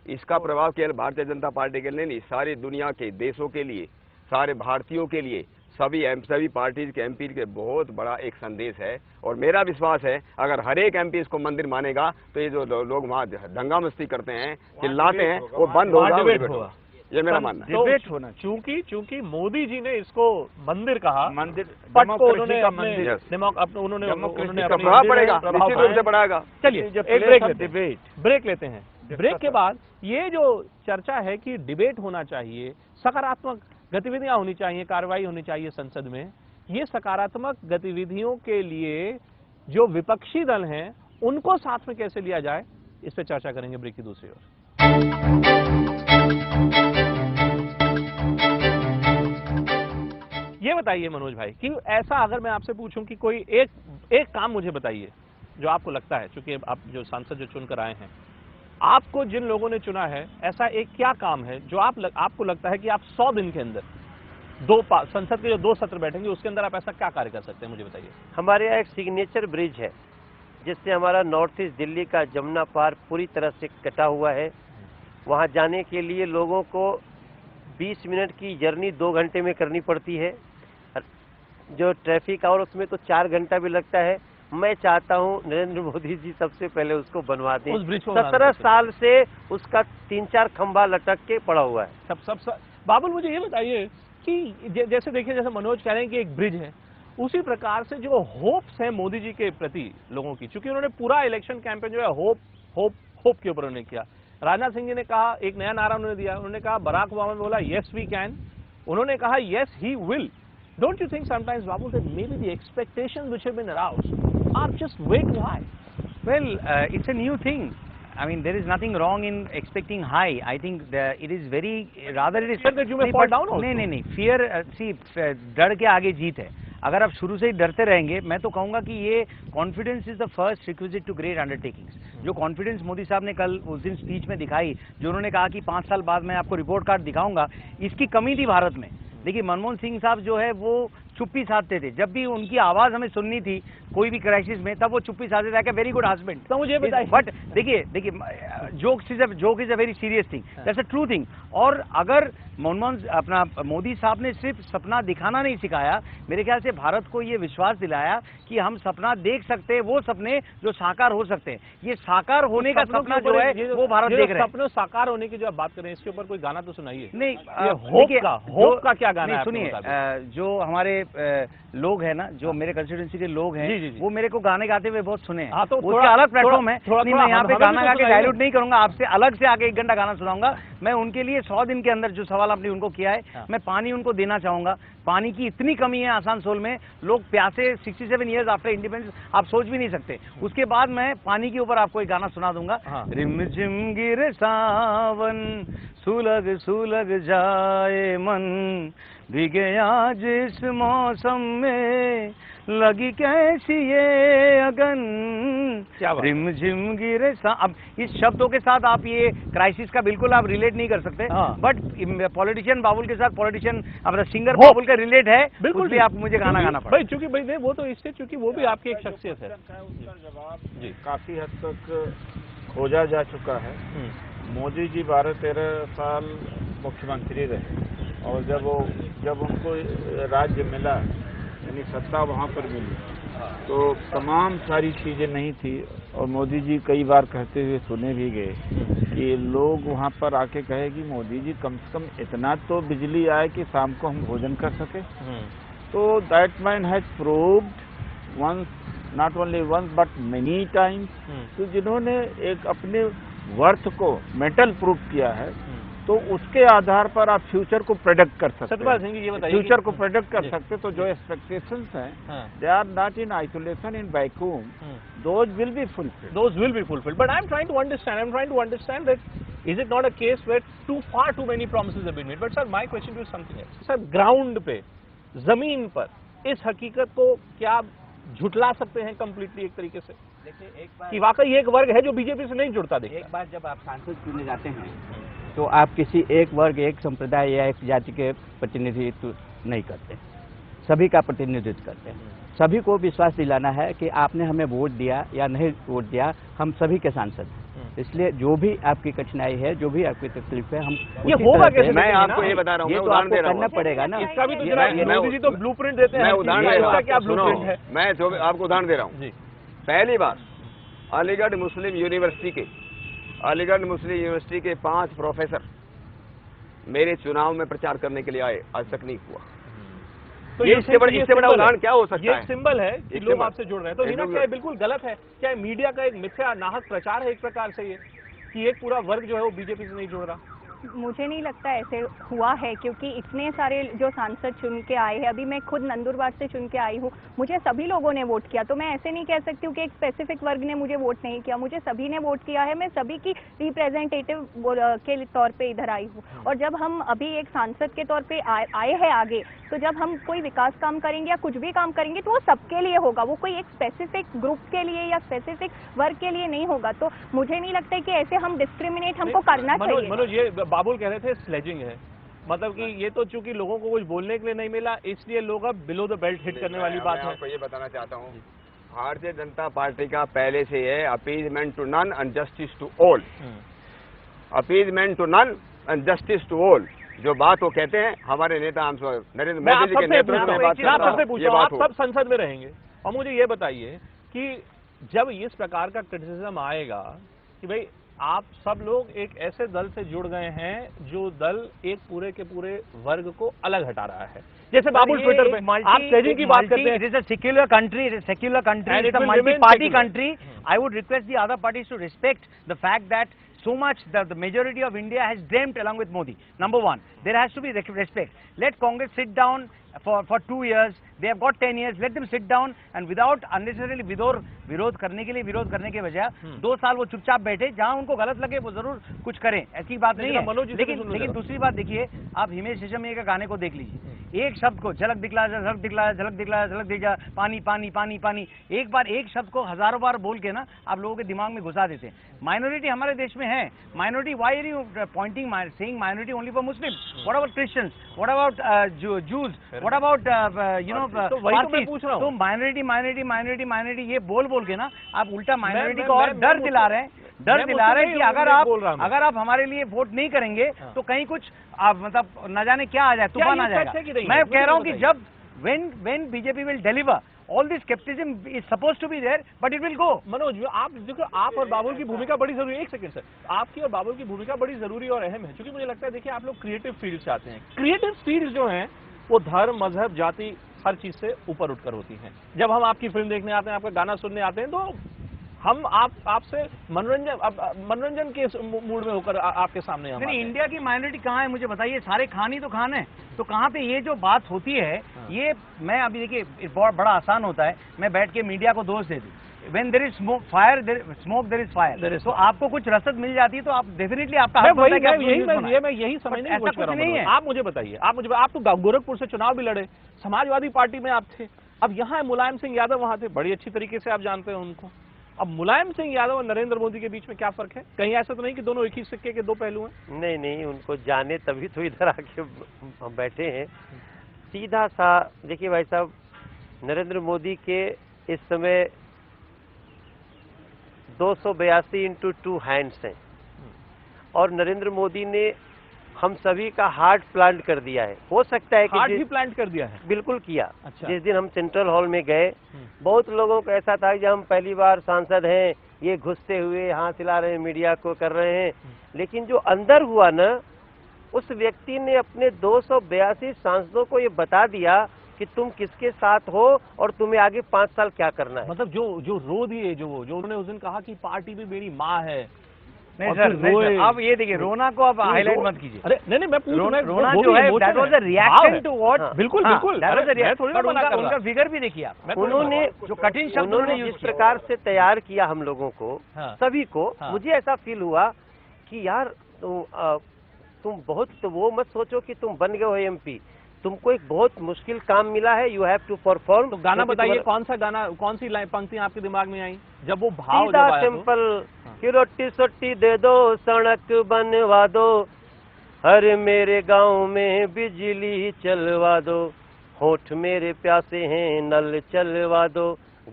इसका प्रभाव केवल भारतीय जनता पार्टी के लिए नहीं, सारी दुनिया के देशों के लिए, सारे भारतीयों के लिए, सभी पार्टीज के एमपी के बहुत बड़ा एक संदेश है। और मेरा विश्वास है अगर हर एक एमपी इसको मंदिर मानेगा तो ये जो लोग वहाँ दंगा मस्ती करते हैं, चिल्लाते हैं, वो बंद होगा। ये मेरा मानना है। डिबेट होना चाहिए। चूंकि मोदी जी ने इसको मंदिर कहा, मंदिर पट को उन्होंने डेमोक्रेसी का अपने मंदिर, उन्होंने डेमोक्रेसी का अपनी प्रभाव पड़ेगा, प्रभाव निश्चित रूप से बनाया। पड़ेगा। चलिए जो एक डिबेट ब्रेक लेते हैं। ब्रेक के बाद ये जो चर्चा है कि डिबेट होना चाहिए, सकारात्मक गतिविधियां होनी चाहिए, कार्रवाई होनी चाहिए संसद में, ये सकारात्मक गतिविधियों के लिए जो विपक्षी दल हैं उनको साथ में कैसे लिया जाए, इस पे चर्चा करेंगे ब्रेक की दूसरी ओर। ये बताइए मनोज भाई कि ऐसा अगर मैं आपसे पूछूं कि कोई एक काम मुझे बताइए जो आपको लगता है, चूंकि आप जो सांसद जो चुनकर आए हैं, आपको जिन लोगों ने चुना है, ऐसा एक क्या काम है जो आपको लगता है कि आप 100 दिन के अंदर संसद के जो 2 सत्र बैठेंगे उसके अंदर आप ऐसा क्या कार्य कर सकते हैं, मुझे बताइए। हमारे यहाँ एक सिग्नेचर ब्रिज है जिससे हमारा नॉर्थ ईस्ट दिल्ली का जमुना पार पूरी तरह से कटा हुआ है। वहाँ जाने के लिए लोगों को 20 मिनट की जर्नी 2 घंटे में करनी पड़ती है। जो ट्रैफिक और उसमें तो 4 घंटा भी लगता है। मैं चाहता हूं नरेंद्र मोदी जी सबसे पहले उसको बनवा दें। उस ब्रिज को 17 साल से उसका 3-4 खंभा लटक के पड़ा हुआ है। सब बाबुल मुझे ये बताइए कि जैसे देखिए, जैसे मनोज कह रहे हैं कि एक ब्रिज है, उसी प्रकार से जो होप्स हैं मोदी जी के प्रति लोगों की, चूंकि उन्होंने पूरा इलेक्शन कैंपेन जो है होप के ऊपर उन्होंने किया। राजनाथ सिंह जी ने कहा, एक नया नारा उन्होंने दिया, उन्होंने कहा बराक ओबामा ने बोला येस वी कैन, उन्होंने कहा yes he will. Don't you think sometimes, Babu, that maybe the expectations which have been aroused are just way too high? Well, it's a new thing. I mean, there is nothing wrong in expecting high. I think it is very, rather it is... Fear that you may fall down also. नहीं, fear, see, डर के आगे जीत है। अगर आप शुरू से ही डरते रहेंगे, मैं तो कहूँगा कि ये confidence is the first requisite to great undertakings. जो कॉन्फिडेंस मोदी साहब ने कल उस दिन स्पीच में दिखाई, जो उन्होंने कहा कि 5 साल बाद मैं आपको रिपोर्ट कार्ड दिखाऊंगा, इसकी कमी थी भारत में। देखिए, मनमोहन सिंह साहब जो है वो चुप्पी साधते थे। जब भी उनकी आवाज हमें सुननी थी कोई भी क्राइसिस में, तब वो चुप्पी साधते थे। Very good husband. तो मुझे बताइए, बट देखिए joke is a very serious thing, that's a true thing. और अगर अपना मोदी साहब ने सिर्फ सपना दिखाना नहीं सिखाया, मेरे ख्याल से भारत को ये विश्वास दिलाया कि हम सपना देख सकते हैं, वो सपने जो साकार हो सकते हैं। ये साकार होने का सपना जो है वो भारत देख रहे हैं। सपनों साकार होने की जो आप बात कर रहे हैं, इसके ऊपर कोई गाना तो सुनाइए। नहीं, होप का क्या गाना है? सुनिए, जो हमारे लोग हैं ना, जो मेरे कंस्टिट्यूंसी के लोग हैं, वो मेरे को गाने गाते हुए बहुत सुने हैं। तो उसका अलग प्लेटफॉर्म है। नहीं, मैं यहाँ पे गाना गा के डायल्यूट नहीं करूंगा, आपसे अलग से आके 1 घंटा गाना सुनाऊंगा। मैं उनके लिए 100 दिन के अंदर जो सवाल आपने उनको किया है, मैं पानी उनको देना चाहूंगा। पानी की इतनी कमी है आसनसोल में, लोग प्यासे 67 ईयर्स आफ्टर इंडिपेंडेंस, आप सोच भी नहीं सकते। उसके बाद मैं पानी के ऊपर आपको एक गाना सुना दूंगा। रिम झिम गिरे सावन, सुलग सुलग जाए मन, भीगे आज इस मौसम में, लगी कैसी ये अगन, रिम झिम गिरे अब इस शब्दों के साथ आप ये क्राइसिस का बिल्कुल आप रिलेट नहीं कर सकते। बट पॉलिटिशियन बाबुल के साथ पॉलिटिशियन अपना सिंगर बाबुल का रिलेट है, बिल्कुल भी आप मुझे गाना गाना पड़ा। भाई चूंकि भाई वो तो इससे, चूंकि वो भी आपकी एक शख्सियत है। जवाब काफी हद तक खोजा जा चुका है। मोदी जी 12-13 साल मुख्यमंत्री रहे, और जब उनको राज्य मिला, यानी सत्ता वहाँ पर मिली, तो तमाम सारी चीज़ें नहीं थी। और मोदी जी कई बार कहते हुए सुने भी गए कि लोग वहाँ पर आके कहे कि मोदी जी कम से कम इतना तो बिजली आए कि शाम को हम भोजन कर सके। तो that man has proved once, not only once but many times. तो जिन्होंने एक अपने वर्थ को मेंटल प्रूव किया है, तो उसके आधार पर आप फ्यूचर को प्रेडिक्ट कर सकते हैं। सिंह जी ये बताइए, फ्यूचर को प्रेडिक्ट कर सकते, तो जो एक्सपेक्टेशंस हैं, they are not in isolation in vacuum, those will be fulfilled. Those will be fulfilled. But I'm trying to understand that is it not a case where far too many promises have been made? But sir, my question to you is something else. Sir, ground पे, जमीन पर इस हकीकत को क्या झुटला सकते हैं completely एक तरीके से? देखिए, एक बार कि वाकई एक वर्ग है जो बीजेपी से नहीं जुड़ता। देखिए, एक बार जब आप सांसद चुने जाते हैं, तो आप किसी एक वर्ग, एक संप्रदाय या एक जाति के प्रतिनिधित्व नहीं करते, सभी का प्रतिनिधित्व करते हैं। सभी को विश्वास दिलाना है कि आपने हमें वोट दिया या नहीं वोट दिया, हम सभी के सांसद हैं। इसलिए जो भी आपकी कठिनाई है, जो भी आपकी तकलीफ है, हम ये होगा कैसे? मैं आपको ये बता रहा हूँ, ये मैं तो उदाहरण आपको दे रहा करना हूँ। पड़ेगा ना। इसका भी तो मैं मोदी जी तो ब्लूप्रिंट देते हैं। मैं उदाहरण दे रहा क्या हूँ, ब्लूप्रिंट है? मैं आपको उदाहरण दे रहा हूँ। पहली बार अलीगढ़ मुस्लिम यूनिवर्सिटी के 5 प्रोफेसर मेरे चुनाव में प्रचार करने के लिए आए, आज तक नहीं हुआ। तो ये इससे बड़ा उदाहरण क्या हो सकता ये है? एक सिंबल है कि एक लोग सिंबल। आपसे जुड़ रहे हैं। तो हिना, क्या ये बिल्कुल गलत है? क्या ये मीडिया का एक मिथ्या नाहक प्रचार है एक प्रकार से, ये कि एक पूरा वर्ग जो है वो बीजेपी से नहीं जुड़ रहा? मुझे नहीं लगता ऐसे हुआ है, क्योंकि इतने सारे जो सांसद चुन के आए हैं, अभी मैं खुद नंदुरबार से चुन के आई हूँ, मुझे सभी लोगों ने वोट किया। तो मैं ऐसे नहीं कह सकती हूँ कि एक स्पेसिफिक वर्ग ने मुझे वोट नहीं किया, मुझे सभी ने वोट किया है। मैं सभी की रिप्रेजेंटेटिव के तौर पे इधर आई हूँ। और जब हम अभी एक सांसद के तौर पे आए हैं आगे, तो जब हम कोई विकास काम करेंगे या कुछ भी काम करेंगे तो वो सबके लिए होगा, वो कोई एक स्पेसिफिक ग्रुप के लिए या स्पेसिफिक वर्ग के लिए नहीं होगा। तो मुझे नहीं लगता कि ऐसे हम डिस्क्रिमिनेट हमको करना चाहिए। मनोज, ये बाबुल कह रहे थे स्लेजिंग है, मतलब कि ये तो चूंकि लोगों को कुछ बोलने के लिए नहीं मिला, इसलिए लोग अब बिलो द बेल्ट हिट करने वाली बात है। मैं आपको ये बताना चाहता हूँ, भारतीय जनता पार्टी का पहले से है appeasement to none and justice to all. Appeasement to none and justice to all, जो बात वो कहते हैं, हमारे नेता नरेंद्र मोदी जी के नेतृत्व में बात पूछा, आप सब संसद में रहेंगे और मुझे ये बताइए कि जब इस प्रकार का क्रिटिसिज्म आएगा कि भाई आप सब लोग एक ऐसे दल से जुड़ गए हैं जो दल एक पूरे के पूरे वर्ग को अलग हटा रहा है, जैसे बाबुल ट्विटर पे आप स्लेजिंग की बात करते हैं। It is a secular country, it is a secular country, it is a multi-party country. I would request the other parties to respect the fact that so much that the majority of India has dreamt along with Modi. Number one, there has to be respect. Let Congress sit down for 2 years. They have got 10 years. Let them sit down and without unnecessarily विरोध करने के लिए विरोध करने के बजाय 2 साल वो चुपचाप बैठे, जहां उनको गलत लगे वो जरूर कुछ करें, ऐसी बात नहीं है। लेकिन दूसरी बात देखिए, आप हिमेश रेशमिया के गाने को देख लीजिए, एक शब्द को झलक दिखला झलक दिखला झलक दिखला झलक दिखला पानी पानी पानी पानी, एक बार एक शब्द को हजारों बार बोल के ना आप लोगों के दिमाग में घुसा देते हैं। माइनॉरिटी हमारे देश में है, minority, why are you pointing saying minority only for Muslims? What about Christians? What about Jews? What about you know Parsi? तो माइनॉरिटी ये बोल के ना आप उल्टा माइनॉरिटी को और डर दिला रहे हैं कि अगर आप हमारे लिए वोट नहीं करेंगे तो कहीं कुछ मतलब न जाने क्या आ जाए, तूफान आ जाएगा। मैं कह रहा हूं कि जब when BJP will deliver, all this skepticism is supposed to be there, but it will go. Manoj, आप देखो, आप और बाबुल की भूमिका बड़ी जरूरी है। एक सेकंड सर, आपकी और बाबुल की भूमिका बड़ी जरूरी और अहम है, क्योंकि मुझे लगता है, देखिए, आप लोग क्रिएटिव फील्ड से आते हैं। क्रिएटिव फील्ड जो हैं वो धर्म, मजहब, जाति, हर चीज से ऊपर उठकर होती हैं। जब हम आपकी फिल्म देखने आते हैं, आपका गाना सुनने आते हैं, तो हम आपसे मनोरंजन के मूड में होकर आपके सामने हम। नहीं, इंडिया की माइनॉरिटी कहाँ है मुझे बताइए? सारे खान ही तो खान है, तो कहाँ पे ये जो बात होती है, ये मैं अभी देखिए बहुत बड़ा आसान होता है मैं बैठ के मीडिया को दोष दे दूं। When there is smoke, there is fire. तो आपको कुछ रसद मिल जाती है तो आप डेफिनेटली आपका मैं यही समझने की कोशिश कर रहा हूं। आप मुझे बताइए, आप तो गोरखपुर से चुनाव भी लड़े, समाजवादी पार्टी में आप थे, अब यहाँ है मुलायम सिंह यादव, वहां थे, बड़ी अच्छी तरीके से आप जानते हैं उनको। अब मुलायम सिंह यादव और नरेंद्र मोदी के बीच में क्या फर्क है? कहीं ऐसा तो नहीं कि दोनों एक ही सिक्के के दो पहलू हैं? नहीं, उनको जाने तभी तो इधर आके बैठे हैं। सीधा सा देखिए भाई साहब, नरेंद्र मोदी के इस समय 282 × 2 हैंड्स हैं और नरेंद्र मोदी ने हम सभी का हार्ट प्लांट कर दिया है। हो सकता है कि हार्ट भी प्लांट कर दिया है? बिल्कुल किया। अच्छा। जिस दिन हम सेंट्रल हॉल में गए, बहुत लोगों को ऐसा था कि हम पहली बार सांसद हैं, ये घुसते हुए हाथ हिला रहे हैं, मीडिया को कर रहे हैं, लेकिन जो अंदर हुआ ना, उस व्यक्ति ने अपने 282 सांसदों को ये बता दिया कि तुम किसके साथ हो और तुम्हें आगे 5 साल क्या करना है। मतलब जो रो दिए, जो उन्होंने उस दिन कहा कि पार्टी भी मेरी माँ है। नहीं सर, अब ये देखिए, रोना को आप हाईलाइट मत कीजिए। अरे नहीं, मैं पूछ रहा हूं, रोना जो है that was a reaction to what? बिल्कुल, उनका फिगर भी देखिए आप। उन्होंने जो कठिन शब्द उन्होंने जिस प्रकार से तैयार किया हम लोगों को, सभी को, मुझे ऐसा फील हुआ कि यार तुम बहुत, तो वो मत सोचो कि तुम बन गए हो MP, तुमको एक बहुत मुश्किल काम मिला है, यू हैव टू परफॉर्म। तो गाना बताइए, कौन सा गाना, कौन सी पंक्तियां आपके दिमाग में आई जब वो भाव? सीधा सिंपल कि रोटी सोटी दे दो, सड़क बनवा दो, हर मेरे गांव में बिजली चलवा दो, होठ मेरे प्यासे हैं नल चलवा दो,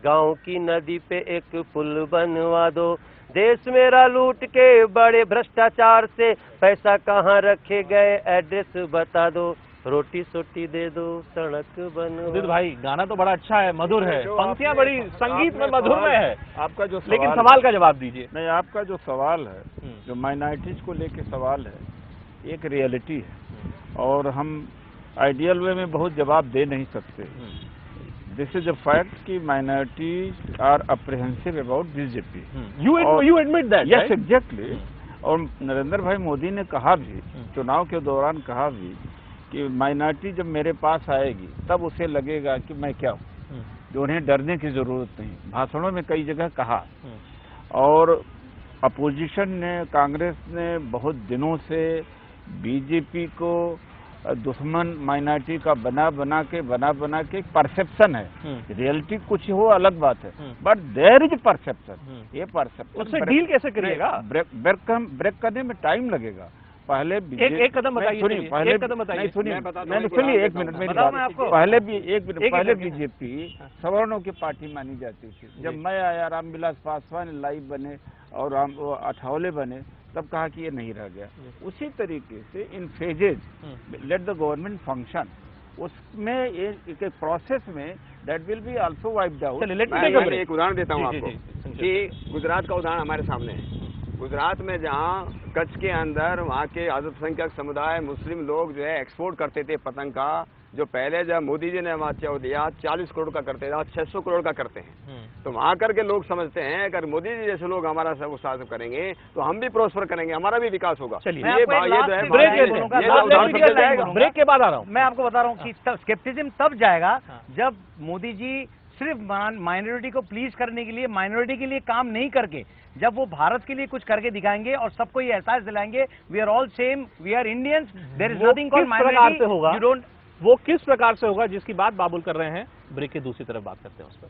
गांव की नदी पे एक पुल बनवा दो, देश मेरा लूट के बड़े भ्रष्टाचार से पैसा कहाँ रखे गए एड्रेस बता दो, रोटी सोटी दे दो, सड़क बनवा। भाई गाना तो बड़ा अच्छा है, मधुर है, पंक्तियां बड़ी संगीत में मधुर में है आपका जो, लेकिन सवाल का जवाब दीजिए। नहीं, आपका जो सवाल है, जो माइनॉरिटीज को लेके सवाल है, एक रियलिटी है और हम आइडियल वे में बहुत जवाब दे नहीं सकते। दिस इज अ फैक्ट कि minorities are apprehensive about BJP. You admit that? Yes, exactly. और नरेंद्र भाई मोदी ने कहा भी, चुनाव के दौरान कहा भी कि माइनॉरिटी जब मेरे पास आएगी तब उसे लगेगा कि मैं क्या हूँ, जो उन्हें डरने की जरूरत नहीं। भाषणों में कई जगह कहा। और अपोजिशन ने, कांग्रेस ने बहुत दिनों से बीजेपी को दुश्मन माइनॉरिटी का बना बना के परसेप्शन है। रियलिटी कुछ हो अलग बात है, बट देयर इज परसेप्शन। ये परसेप्शन उससे डील कैसे करिएगा? ब्रेक करने में टाइम लगेगा। पहले एक कदम बताइए, पहले एक कदम बताइए। सुनिए, एक मिनट मेरी बात। पहले बीजेपी सवर्णों की पार्टी मानी जाती थी। जब मैं आया, रामविलास पासवान लाइव बने और अठावले बने, तब कहा कि ये नहीं रह गया। उसी तरीके से in phases let the government function, उसमें एक प्रोसेस में that will be also wiped out. मैं एक उदाहरण देता हूँ आपको कि गुजरात का उदाहरण हमारे सामने है। गुजरात में जहाँ कच्छ के अंदर वहाँ के अल्पसंख्यक समुदाय मुस्लिम लोग जो है एक्सपोर्ट करते थे पतंग का, जो पहले जब मोदी जी ने वहाँ दिया 40 करोड़ का करते थे, आज 600 करोड़ का करते हैं। तो वहाँ करके लोग समझते हैं अगर मोदी जी जैसे लोग हमारा सब साथ करेंगे तो हम भी प्रोस्पर करेंगे, हमारा भी विकास होगा। चलिए, ब्रेक के बाद आ रहा हूँ। मैं आपको बता रहा हूँ कि स्केप्टिसिज्म तब जाएगा जब मोदी जी सिर्फ माइनॉरिटी को प्लीज करने के लिए, माइनॉरिटी के लिए काम नहीं करके, जब वो भारत के लिए कुछ करके दिखाएंगे और सबको ये एहसास दिलाएंगे we are all same, we are Indians, there is nothing called minority. होगा यू डोंट, वो किस प्रकार से होगा जिसकी बात बाबुल कर रहे हैं, ब्रेक के दूसरी तरफ बात करते हैं उस पर।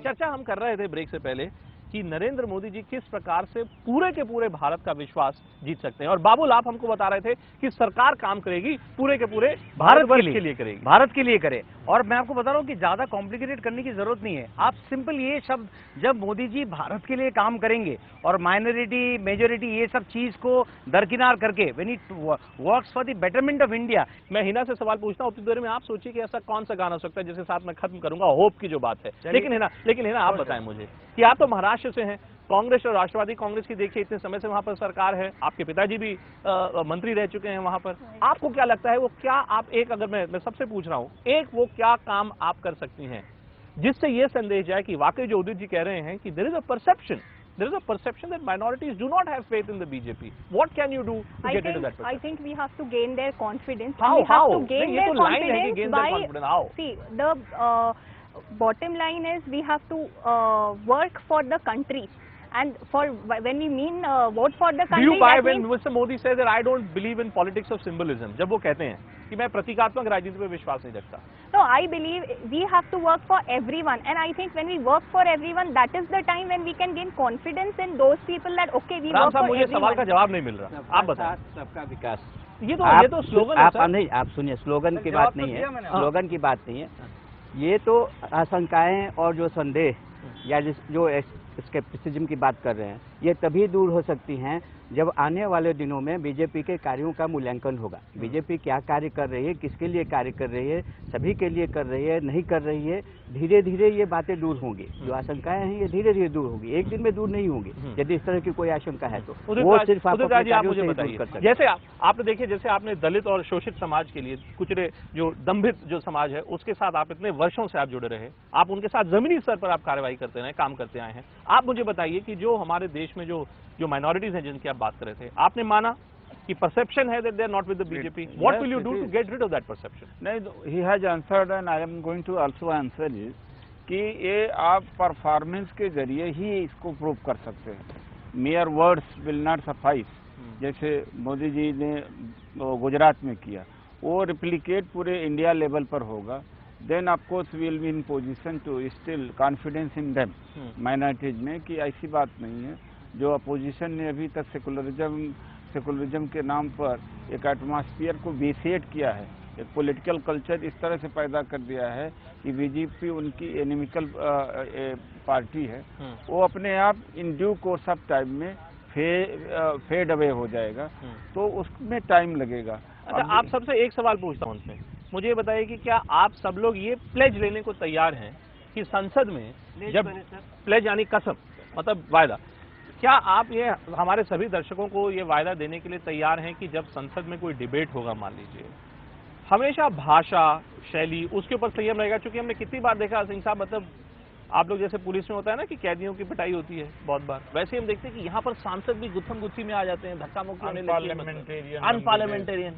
चर्चा हम कर रहे थे ब्रेक से पहले कि नरेंद्र मोदी जी किस प्रकार से पूरे के पूरे भारत का विश्वास जीत सकते हैं, और बाबुल आप हमको बता रहे थे कि सरकार काम करेगी पूरे के पूरे भारत के लिए करेगी, भारत के लिए करे। और मैं आपको बता रहा हूं कि ज्यादा कॉम्प्लिकेटेड करने की जरूरत नहीं है। आप सिंपल ये शब्द, जब मोदी जी भारत के लिए काम करेंगे और माइनॉरिटी मेजोरिटी ये सब चीज को दरकिनार करके, when it works for the betterment of India. मैं हिना से सवाल पूछता हूं उतनी देर में, आप सोचिए कि ऐसा कौन सा गाना हो सकता है जिसके साथ मैं खत्म करूंगा होप की जो बात है। लेकिन हिना आप बताएं मुझे कि आप तो महाराष्ट्र से हैं, कांग्रेस और राष्ट्रवादी कांग्रेस की देखिए इतने समय से वहां पर सरकार है, आपके पिताजी भी मंत्री रह चुके हैं वहां पर। आपको क्या लगता है वो क्या आप एक, अगर मैं सबसे पूछ रहा हूं, एक वो क्या काम आप कर सकती हैं जिससे ये संदेश जाए कि वाकई जो उदित जी कह रहे हैं कि there is a perception that minorities do not have faith in the BJP. What can you do to get into that perception? I think we have to gain their confidence. How? We have to gain their confidence by, how? see, the bottom line is we have to work for the country. And for when we mean vote for the country, do you buy when Mr. Modi says that I don't believe in politics of symbolism? जब वो कहते हैं कि मैं प्रतीकात्मक राजनीति पे विश्वास नहीं रखता। No, I believe we have to work for everyone, and I think when we work for everyone, that is the time when we can gain confidence in those people that okay, we work for मुझे everyone. सवाल का जवाब नहीं मिल रहा, आप बताएं। सबका विकास, ये तो स्लोगन है सर। नहीं, आप सुनिए, स्लोगन की बात नहीं है, स्लोगन की बात नहीं है। ये तो आशंकाएं और जो संदेह या जो स्केप्टिसिज्म की बात कर रहे हैं, ये तभी दूर हो सकती हैं जब आने वाले दिनों में बीजेपी के कार्यों का मूल्यांकन होगा। बीजेपी क्या कार्य कर रही है, किसके लिए कार्य कर रही है, सभी के लिए कर रही है, नहीं कर रही है, धीरे धीरे ये बातें दूर होंगी। जो आशंकाएं हैं ये धीरे धीरे दूर होगी, एक दिन में दूर नहीं होंगी। यदि इस तरह की कोई आशंका है तो वो सिर्फ आप मुझे बताइए, जैसे आपने देखिए, जैसे आपने दलित और शोषित समाज के लिए, कुचले जो दंभित जो समाज है उसके साथ आप इतने वर्षों से आप जुड़े रहे, आप उनके साथ जमीनी स्तर पर आप कार्रवाई करते रहे, काम करते आए हैं। आप मुझे बताइए कि जो हमारे देश में जो माइनॉरिटीज हैं जिनकी आप बात कर रहे थे, आपने माना कि परसेप्शन है that they are not with the BJP. What will you do to get rid of that perception? नहीं, he has answered and I am going to also answer is कि ये आप परफॉर्मेंस के जरिए ही इसको प्रूव कर सकते हैं। mere words will not suffice। जैसे मोदी जी ने गुजरात में किया, वो रिप्लिकेट पूरे इंडिया लेवल पर होगा, then of course we will be in position to still confidence in them, minorities में, कि ऐसी बात नहीं है। जो अपोजिशन ने अभी तक सेकुलरिज्म के नाम पर एक एटमॉस्फेयर को बेसेट किया है, एक पॉलिटिकल कल्चर इस तरह से पैदा कर दिया है कि बीजेपी उनकी एनिमिकल पार्टी है, वो अपने आप in due course of time में फेड अवे हो जाएगा, तो उसमें टाइम लगेगा। अच्छा, आप सबसे एक सवाल पूछता हूँ उनसे, मुझे बताइए कि क्या आप सब लोग ये प्लेज लेने को तैयार हैं कि संसद में जब प्लेज यानी कसम मतलब वायदा, क्या आप ये हमारे सभी दर्शकों को ये वायदा देने के लिए तैयार हैं कि जब संसद में कोई डिबेट होगा, मान लीजिए, हमेशा भाषा शैली उसके ऊपर संयम रहेगा? क्योंकि हमने कितनी बार देखा सिंह साहब, मतलब आप लोग जैसे पुलिस में होता है ना कि कैदियों की पिटाई होती है बहुत बार, वैसे हम देखते हैं कि यहाँ पर सांसद भी गुत्थम गुत्थी में आ जाते हैं, धक्का मुक्की होने लगती है, unparliamentarian.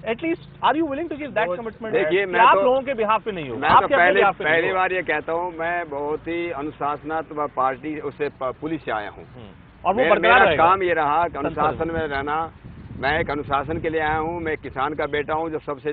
At least are you willing to give that commitment? देखिए, मैं आप तो लोगों के बिहाफ पे नहीं हो, मैं तो पहली बार ये कहता हूँ, मैं बहुत ही अनुशासनात्मक पार्टी उससे पुलिस से आया हूँ और वो मेरा काम ये रहा कि अनुशासन में रहना। मैं एक अनुशासन के लिए आया हूँ। मैं किसान का बेटा हूँ, जो सबसे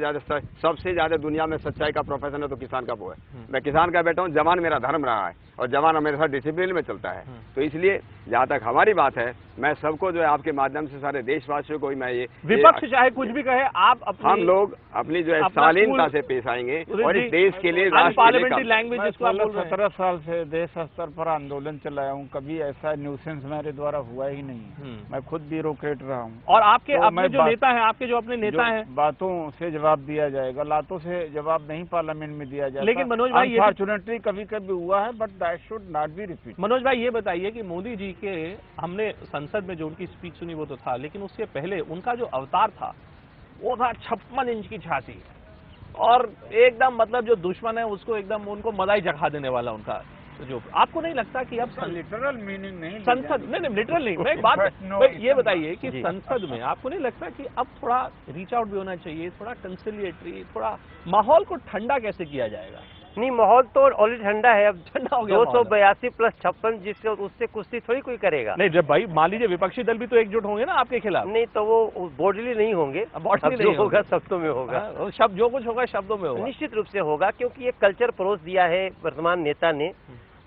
ज्यादा दुनिया में सच्चाई का प्रोफेशन है तो किसान का वो है। मैं किसान का बेटा हूँ, जवान मेरा धर्म रहा है और जवान मेरे साथ डिसिप्लिन में चलता है। तो इसलिए जहाँ तक हमारी बात है, मैं सबको जो है आपके माध्यम से सारे देशवासियों को मैं ये विपक्ष चाहे कुछ भी कहे, आप हम लोग अपनी जो है शालीनता से पेश आएंगे और इस देश के लिए पार्लियामेंट्री लैंग्वेज जिसको आप 17 साल से देश स्तर पर आंदोलन चलाया हूँ, कभी ऐसा न्यूसेंस मेरे द्वारा हुआ ही नहीं। मैं खुद ब्यूरोक्रेट रहा हूँ। और आपके अपने जो नेता हैं, आपके जो अपने नेता हैं, बातों से जवाब दिया जाएगा, लातों से जवाब नहीं पार्लियामेंट में दिया जाएगा। लेकिन मनोज भाई, अनफॉर्चुनेटली कभी कभी हुआ है, but that should not be repeat. Manoj भाई ये बताइए कि मोदी जी के हमने संसद में जो उनकी स्पीच सुनी वो तो था, लेकिन उससे पहले उनका जो अवतार था वो था 56 इंच की छाती और एकदम मतलब जो दुश्मन है उसको एकदम उनको मदाई जगा देने वाला उनका जो। आपको नहीं लगता कि अब लिटरल मीनिंग नहीं संसद नहीं लिटरल नहीं, मैं एक बात ये बताइए कि संसद में आपको नहीं लगता कि अब थोड़ा रीच आउट भी होना चाहिए, थोड़ा कंसिलिएटरी, थोड़ा माहौल को ठंडा कैसे किया जाएगा? नहीं, माहौल तो ऑलरेडी ठंडा है, अब ठंडा हो गया। 282 प्लस 56 जिससे उससे कुश्ती थोड़ी कोई करेगा। नहीं, जब भाई मान लीजिए विपक्षी दल भी तो एकजुट होंगे ना आपके खिलाफ। नहीं तो वो बॉडीली नहीं होंगे, बॉडीली होगा शब्दों में होगा, शब्द जो कुछ होगा शब्दों में होगा, निश्चित रूप से होगा, क्योंकि ये कल्चर परोस दिया है वर्तमान नेता ने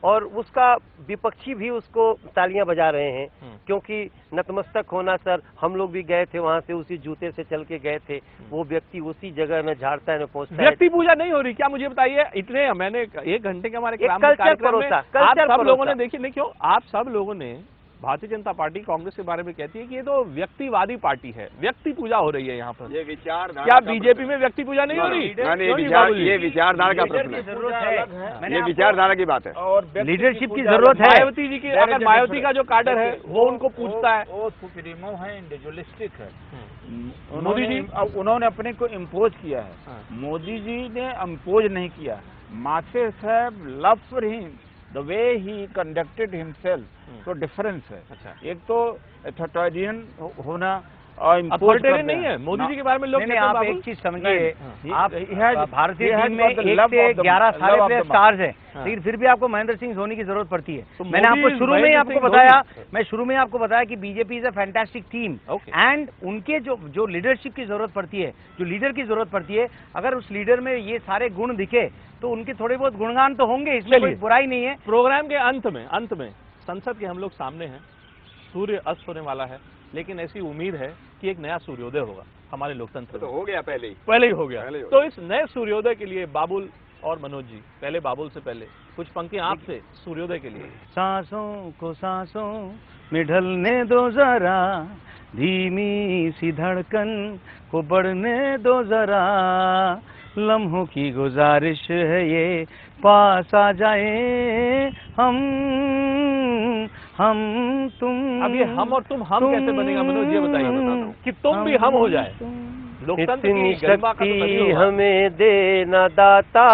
और उसका विपक्षी भी उसको तालियां बजा रहे हैं। क्योंकि नतमस्तक होना, सर हम लोग भी गए थे वहां से, उसी जूते से चल के गए थे, वो व्यक्ति उसी जगह न झाड़ता है न पहुंचता है। व्यक्ति पूजा नहीं हो रही क्या? मुझे बताइए, इतने मैंने 1 घंटे के हमारे कार्यक्रम में आप सब लोगों ने देखिए, क्यों आप सब लोगों ने भारतीय जनता पार्टी कांग्रेस के बारे में कहती है कि ये तो व्यक्तिवादी पार्टी है, व्यक्ति पूजा हो रही है यहाँ पर। ये विचारधारा, क्या बीजेपी में व्यक्ति पूजा नहीं हो रही? ये विचारधारा का प्रश्न है, ये विचारधारा की बात है और लीडरशिप की जरूरत है। मायावती जी की, अगर मायावती का जो काडर है वो उनको पूछता है, वो सुप्रीमो है, इंडिविजुअलिस्टिक है। मोदी जी उन्होंने अपने को इम्पोज किया है, मोदी जी ने इम्पोज नहीं किया। Masses have love for him, the way he conducted himself, तो डिफरेंस है। अच्छा। एक तो अथॉरिटेरियन होना अथॉरिटेरियन नहीं है मोदी जी के बारे में लोग। नहीं, आप एक चीज समझिए, आप भारतीय टीम में 1 से 11 सारे प्लेयर स्टार्स हैं, लेकिन फिर भी आपको महेंद्र सिंह धोनी की जरूरत पड़ती है। मैंने आपको शुरू में ही आपको बताया कि BJP is a fantastic team and उनके जो लीडरशिप की जरूरत पड़ती है, जो लीडर की जरूरत पड़ती है, अगर उस लीडर में ये सारे गुण दिखे तो उनके थोड़े बहुत गुणगान तो होंगे, इसमें कोई बुराई नहीं है। प्रोग्राम के अंत में संसद के हम लोग सामने हैं, सूर्य अस्त होने वाला है, लेकिन ऐसी उम्मीद है कि एक नया सूर्योदय होगा हमारे लोकतंत्र तो हो गया, पहले ही हो गया। तो इस नए सूर्योदय के लिए बाबुल और मनोज जी, पहले बाबुल से पहले कुछ पंक्तियां आपसे सूर्योदय के लिए। सांसों को सांसों में ढलने दो जरा, धीमी सी धड़कन को बढ़ने दो जरा, लम्हों की गुजारिश है ये पास आ जाए हम तुम। अब ये हम और तुम कैसे बनेगा मनोज जी, बताइए कि तुम भी हम हो जाए। लोकतंत्र की शक्ति हमें देना दाता,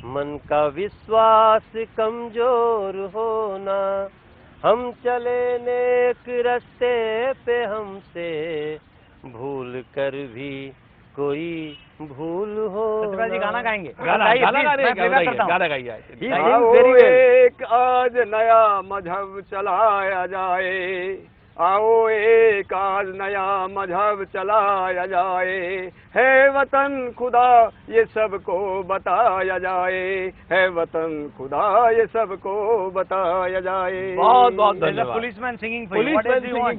मन का विश्वास कमजोर होना, हम चले नेक रास्ते पे हमसे भूल कर भी कोई भूल हो। सत्यपाल जी गाना गाएंगे? गाना गाइए। एक आज नया मजहब चलाया जाए, आओ एक आज नया मजहब चलाया जाए, है वतन खुदा ये सबको बताया जाए, है वतन खुदा ये सबको बताया जाए। बहुत बहुत धन्यवाद। Policeman singing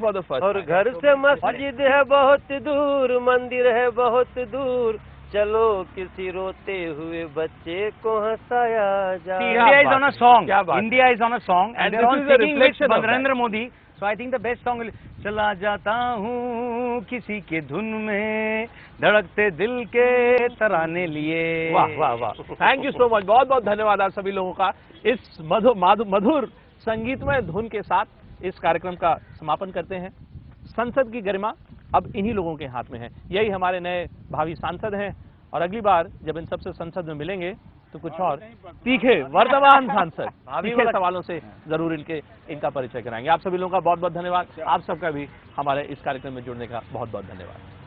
for the first. और घर से मस्जिद है बहुत दूर, मंदिर है बहुत दूर, चलो किसी रोते हुए बच्चे को हंसाया जाए। India is on a song. India is on a song and they're on singing with Narendra Modi. So I think the best song, चला जाता हूँ किसी के धुन में धड़कते दिल के तराने लिए। वाह वाह वाह, थैंक यू सो मच, बहुत बहुत धन्यवाद आप सभी लोगों का। इस मधुर संगीतमय धुन के साथ इस कार्यक्रम का समापन करते हैं। संसद की गरिमा अब इन्हीं लोगों के हाथ में है, यही हमारे नए भावी सांसद हैं, और अगली बार जब इन सबसे संसद में मिलेंगे तो कुछ और तीखे वर्तमान सांसद तीखे सवालों से जरूर इनका परिचय कराएंगे। आप सभी लोगों का बहुत बहुत धन्यवाद। आप सबका भी हमारे इस कार्यक्रम में जुड़ने का बहुत बहुत धन्यवाद।